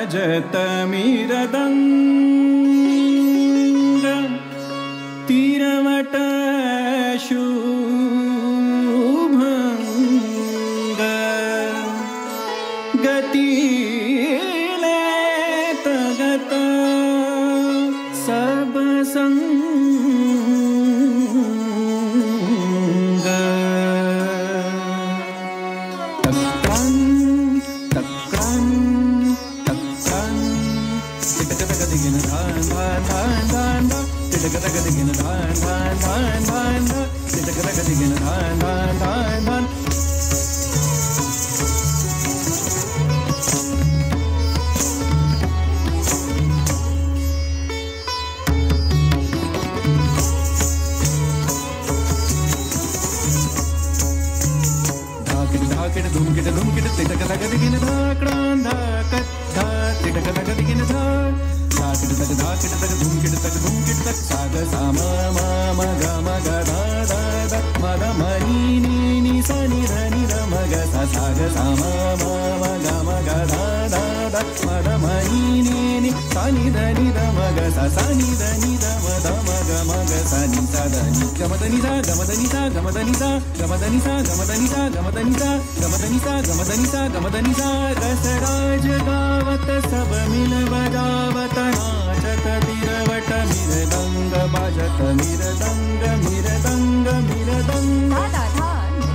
बाजत मृदंग तीरवट शुभंग गतिले तगत सब संग तक्रं तक्रं तक्रं तिटकतगदिगिन धान धान धान धान तिटकतगदिगिन धान धान धान धान तिटकतगदिगिन धान धान धान धान धूमकिट धूमकिट तिटकतगदिगिन धाक्रां धाकत धा तिटकतगदिगिन धा धाकिट तक धूमकिट तक साग साम म म ग म ग धा धा ध म ध म नि नि नि सा नि ध म ग सा साग साम म म ग म ग धा धा ध म ध म नि नि नि सा नि ध म ग सा सा नि ध म ध म ग म ग सा नि सा ध नि ग म ध नि सा ग म ध नि सा ग म ध नि सा ग म ध नि सा ग म ध नि सा ग म ध नि सा ग म ध नि सा ग म ध नि सा ग म ध नि सा रसराज गावत सब मिल बजावत नाचत तिरवट मृदंग बाजत मृदंग मृदंग मृदंग धा धा धा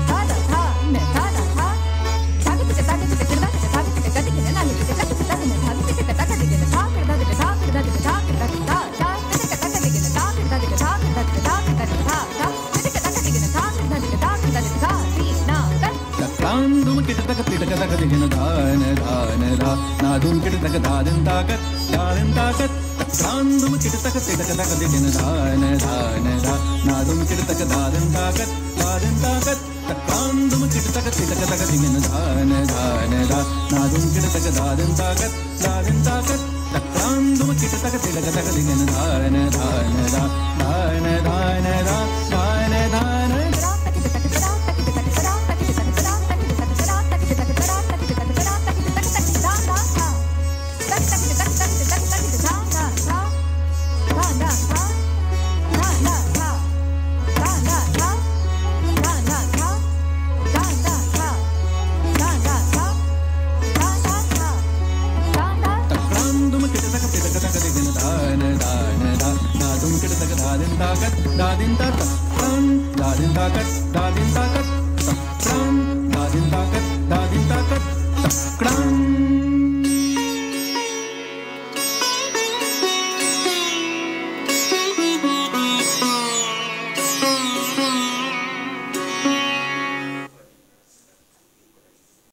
धा धा धा धा धा धागे तिक धागे तिक तिक धागे धागे तिक गति के ना ले तिक तिक धागे ने धागे तिक धागे तिक धा कर धा तिक धा कर धा तिक धा कर धा तिक धा धा तिक धागे तिक धा कर धा तिक धा कर धा तिक धा कर धा तिक धा धा तिक धागे तिक धा कर धा तिक धा कर धा तिक धा री ना कर तक्रां धूमकिट तक तिटकतगदिगिन धान धान धा ना धूमकिट तक धादन ताकत तक्रां धूमकिट तक तिटकतगदिगिन धान धान धा ना धूमकिट तक धादन ताकत तक्रां धूमकिट तक तिटकतगदिगिन धान धान धा ना धूमकिट तक धादन ताकत तक्रां धूमकिट तक तिटकतगदिगिन धान धान धा धान धान धा धान धान दादिन ताकत